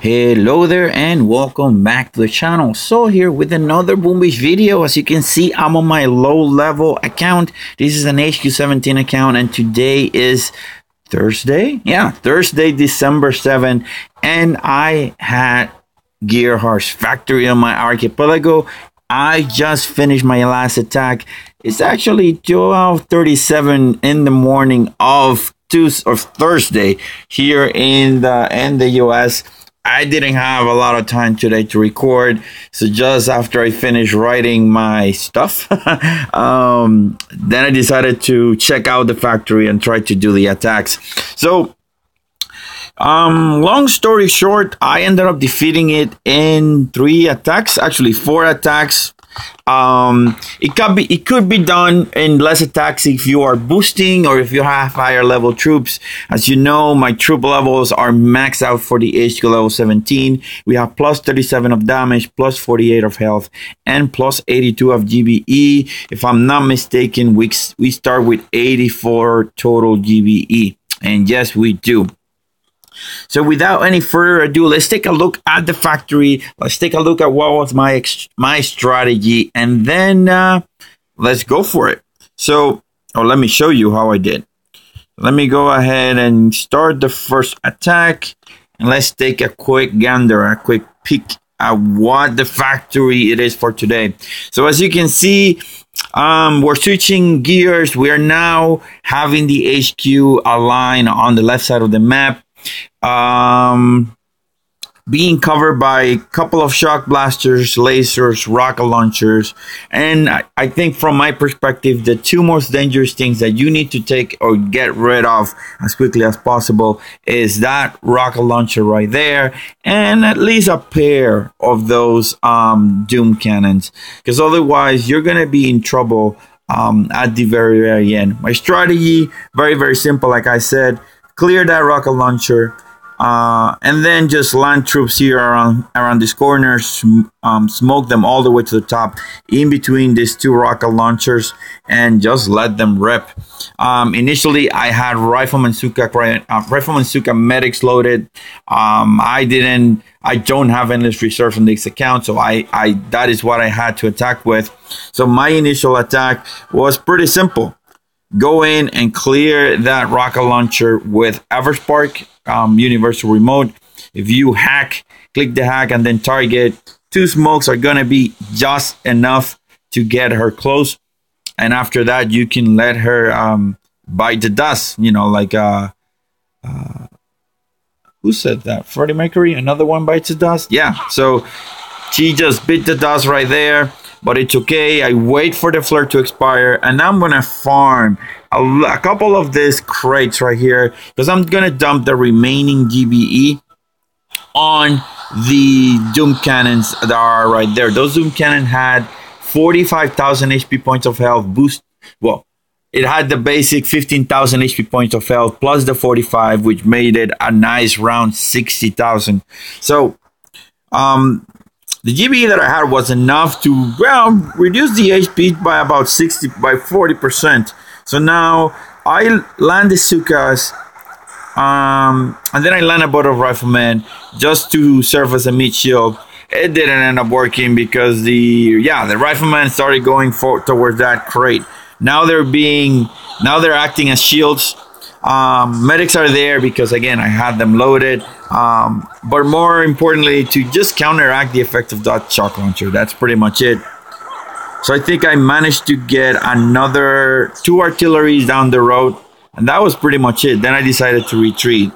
Hello there and welcome back to the channel. So here with another Boombish video. As you can see, I'm on my low level account. This is an HQ17 account and today is Thursday. Yeah, Thursday, December 7th, and I had Gearheart's factory on my archipelago. I just finished my last attack. It's actually 12:37 in the morning of Thursday here in the US. I didn't have a lot of time today to record, so just after I finished writing my stuff, then I decided to check out the factory and try to do the attacks. So long story short, I ended up defeating it in 3 attacks, actually 4 attacks. It could be done in less attacks if you are boosting or if you have higher level troops. As you know, my troop levels are maxed out for the HQ level 17. We have plus 37 of damage, plus 48 of health, and plus 82 of GBE. If I'm not mistaken, we start with 84 total GBE. And yes, we do. So without any further ado, let's take a look at the factory. Let's take a look at what was my strategy, and then let's go for it. So, let me show you how I did. Let me go ahead and start the first attack, and let's take a quick gander, a quick peek at what the factory it is for today. So as you can see, we're switching gears. We are now having the HQ aligned on the left side of the map. Being covered by a couple of shock blasters, lasers, rocket launchers, and I think from my perspective, the 2 most dangerous things that you need to take or get rid of as quickly as possible is that rocket launcher right there, and at least a pair of those doom cannons, because otherwise you're gonna be in trouble at the very end. My strategy, very simple. Like I said, clear that rocket launcher, and then just land troops here around this corner, smoke them all the way to the top in between these 2 rocket launchers, and just let them rip. Initially, I had Rifleman Zooka medics loaded. I don't have endless reserves on this account, so that is what I had to attack with. So my initial attack was pretty simple. Go in and clear that rocket launcher with Everspark, universal remote. If you hack, click the hack and then target. 2 smokes are gonna be just enough to get her close, and after that you can let her bite the dust. You know, like who said that? Freddie Mercury. Another one bites the dust. Yeah. So she just bit the dust right there. But it's okay. I wait for the flare to expire, and I'm gonna farm a couple of these crates right here, because I'm gonna dump the remaining GBE on the doom cannons that are right there. Those doom cannons had 45,000 HP points of health boost. Well, it had the basic 15,000 HP points of health plus the 45, which made it a nice round 60,000. So the GBE that I had was enough to, well, reduce the HP by about 40%. So now I land the Zookas, and then I land a boat of Rifleman just to serve as a mid shield. It didn't end up working because the Rifleman started going towards that crate. Now they're acting as shields. Medics are there because, again, I had them loaded, but more importantly, to just counteract the effect of that shock launcher. That's pretty much it. So I think I managed to get another 2 artilleries down the road, and that was pretty much it. Then I decided to retreat.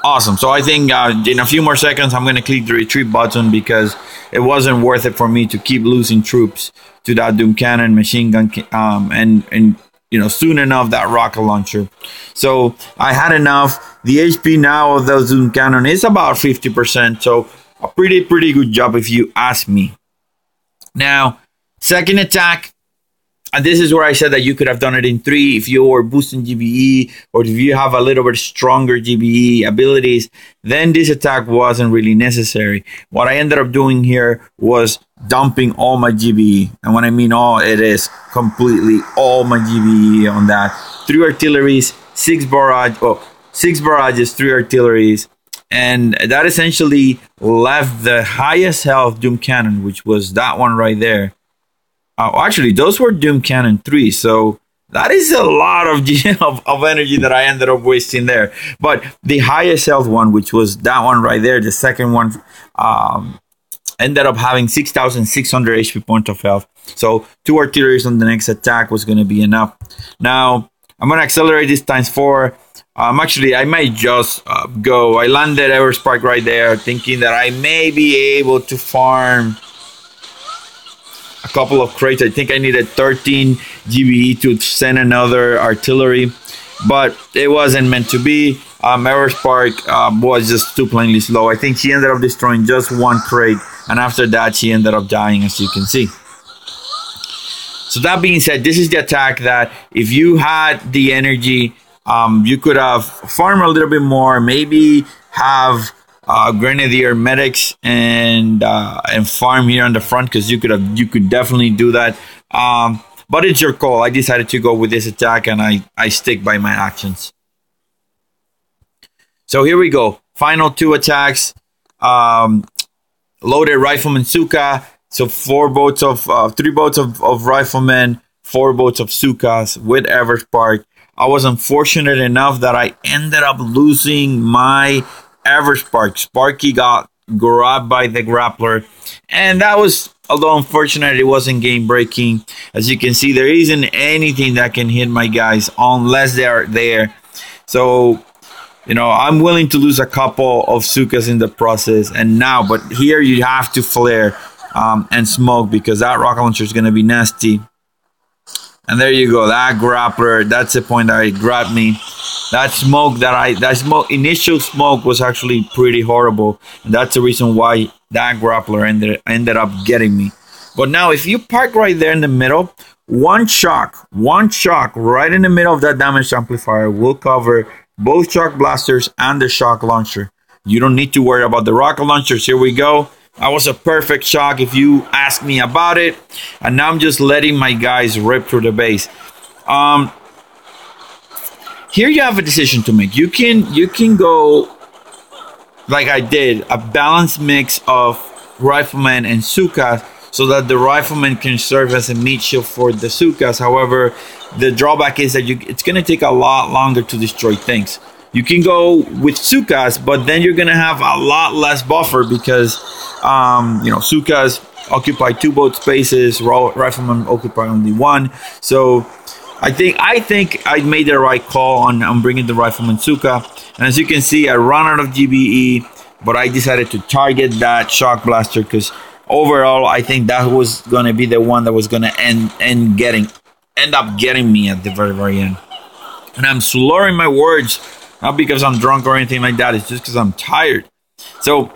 Awesome. So I think in a few more seconds, I'm going to click the retreat button because it wasn't worth it for me to keep losing troops to that doom cannon, machine gun, and you know, soon enough that rocket launcher. So I had enough. The HP now of those doom cannon is about 50%. So a pretty good job if you ask me. Now, second attack, And this is where I said that you could have done it in 3 if you were boosting GBE, or if you have a little bit stronger GBE abilities, then this attack wasn't really necessary. What I ended up doing here was dumping all my GBE. And when I mean all, it is completely all my GBE on that. 3 artilleries, 6 barrage, 6 barrages, 3 artilleries. And that essentially left the highest health Doom Cannon, which was that one right there. Actually, those were Doom Cannon 3, so that is a lot of energy that I ended up wasting there. But the highest health one, which was that one right there, the second one, ended up having 6,600 HP point of health. So 2 artilleries on the next attack was going to be enough. Now, I'm going to accelerate this ×4. Actually, I might just go. I landed Everspark right there, thinking that I may be able to farm a couple of crates. I think I needed 13 GBE to send another artillery, but it wasn't meant to be. Everspark was just too plainly slow. I think she ended up destroying just 1 crate, and after that, she ended up dying, as you can see. So that being said, this is the attack that if you had the energy, you could have farmed a little bit more, maybe have Grenadier medics and farm here on the front, because you could definitely do that. But it's your call. I decided to go with this attack, and I stick by my actions. So here we go. Final 2 attacks. Loaded Rifleman Zooka. So 3 boats of Riflemen, 4 boats of Zookas with Everspark. I was unfortunate enough that I ended up losing my Everspark. Sparky got grabbed by the grappler, and that was, although unfortunate, it wasn't game breaking. As you can see, there isn't anything that can hit my guys unless they are there. So, you know, I'm willing to lose a couple of Zookas in the process. And now, but here you have to flare and smoke, because that rocket launcher is going to be nasty. And there you go, that grappler, that's the point that it grabbed me. That initial smoke was actually pretty horrible. And that's the reason why that grappler ended up getting me. But now, if you park right there in the middle, one shock right in the middle of that damage amplifier will cover both shock blasters and the shock launcher. You don't need to worry about the rocket launchers. Here we go. That was a perfect shock if you ask me about it. And now I'm just letting my guys rip through the base. Here you have a decision to make. You can go like I did, a balanced mix of Rifleman and Zookas, so that the Rifleman can serve as a meat shield for the Zookas. However, the drawback is that it's going to take a lot longer to destroy things. You can go with Zookas, but then you're going to have a lot less buffer, because you know, Zookas occupy 2 boat spaces, Rifleman occupy only 1. So I think I made the right call on bringing the Rifleman Zooka. And as you can see, I ran out of GBE, but I decided to target that shock blaster, because overall I think that was going to be the one that was going to end up getting me at the very end. And I'm slurring my words, not because I'm drunk or anything like that. It's just because I'm tired. So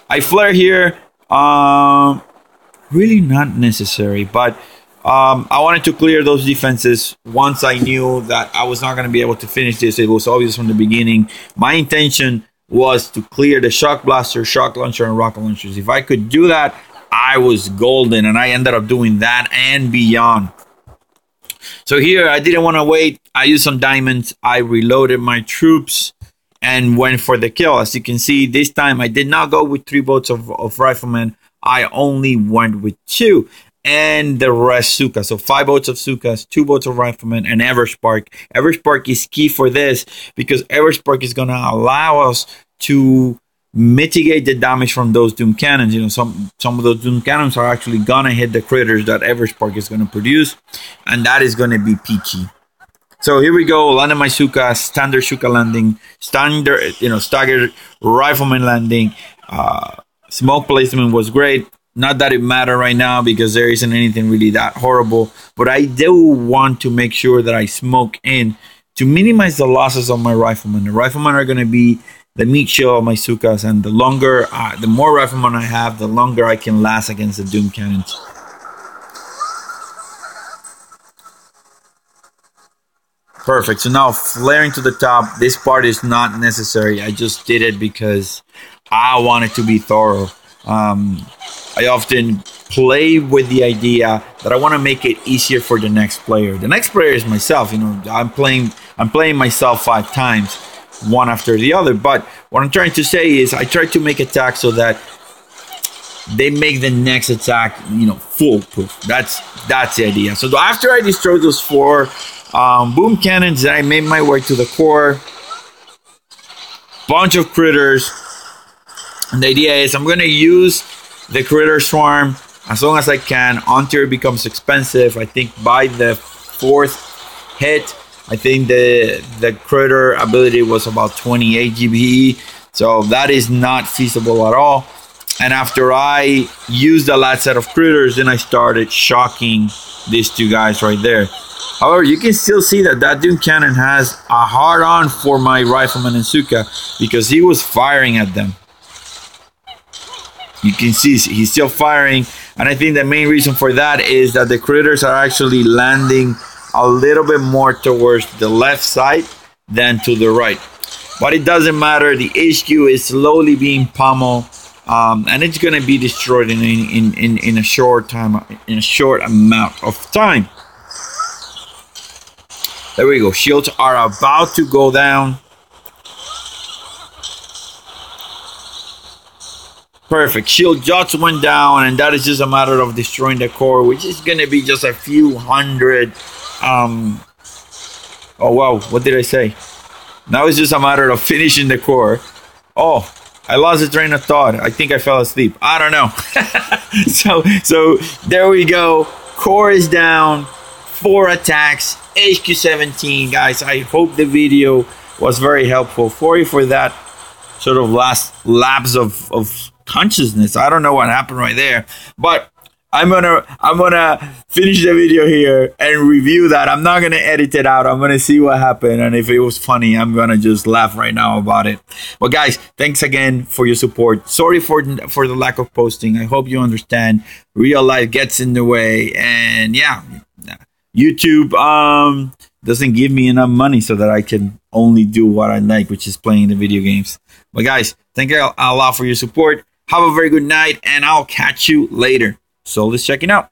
I flare here. Really not necessary, but I wanted to clear those defenses once I knew that I was not going to be able to finish this. It was obvious from the beginning. My intention was to clear the shock blaster, shock launcher, and rocket launchers. If I could do that, I was golden, and I ended up doing that and beyond. So here, I didn't want to wait. I used some diamonds. I reloaded my troops and went for the kill. As you can see, this time I did not go with 3 boats of Riflemen. I only went with 2. And the rest Zooka. So 5 boats of Zookas, 2 boats of Riflemen, and Everspark. Everspark is key for this, because Everspark is going to allow us to mitigate the damage from those Doom Cannons. You know, some of those Doom Cannons are actually going to hit the critters that Everspark is going to produce, and that is going to be peachy. So here we go, landing my Zooka, standard Zooka landing, staggered Rifleman landing. Smoke placement was great. Not that it matters right now, because there isn't anything really that horrible. But I do want to make sure that I smoke in to minimize the losses of my Riflemen. The Riflemen are going to be the meat shield of my Zookas. And the more Riflemen I have, the longer I can last against the Doom Cannons. Perfect. So now flaring to the top. This part is not necessary. I just did it because I want it to be thorough. I often play with the idea that I want to make it easier for the next player. The next player is myself. You know, I'm playing myself 5 times, one after the other. But what I'm trying to say is I try to make attacks so that they make the next attack, you know, foolproof. That's the idea. So after I destroy those 4 boom cannons, I made my way to the core. Bunch of critters. And the idea is I'm going to use the critter swarm as long as I can until it becomes expensive. I think by the 4th hit, I think the critter ability was about 28 GBE. So that is not feasible at all. And after I used the last set of critters, then I started shocking these 2 guys right there. However, you can still see that Doom Cannon has a hard on for my Rifleman and Zooka because he was firing at them. You can see he's still firing, and I think the main reason for that is that the critters are actually landing a little bit more towards the left side than to the right. But it doesn't matter. The HQ is slowly being pummeled, and it's going to be destroyed in a short time, in a short amount of time. There we go. Shields are about to go down. Perfect. Shield just went down, and that is just a matter of destroying the core, which is going to be just a few hundred. Oh, wow. What did I say? Now it's just a matter of finishing the core. Oh, I lost the train of thought. I think I fell asleep. I don't know. So there we go. Core is down. 4 attacks. HQ17. Guys, I hope the video was very helpful for you for that sort of last lapse of consciousness. I don't know what happened right there, but I'm gonna finish the video here and review that. I'm not gonna edit it out. I'm gonna see what happened, and if it was funny, I'm gonna just laugh right now about it. But guys, thanks again for your support. Sorry for the lack of posting. I hope you understand. Real life gets in the way, and yeah, YouTube doesn't give me enough money so that I can only do what I like, which is playing the video games. But guys, thank you a lot for your support. Have a very good night, and I'll catch you later. So let's check it out.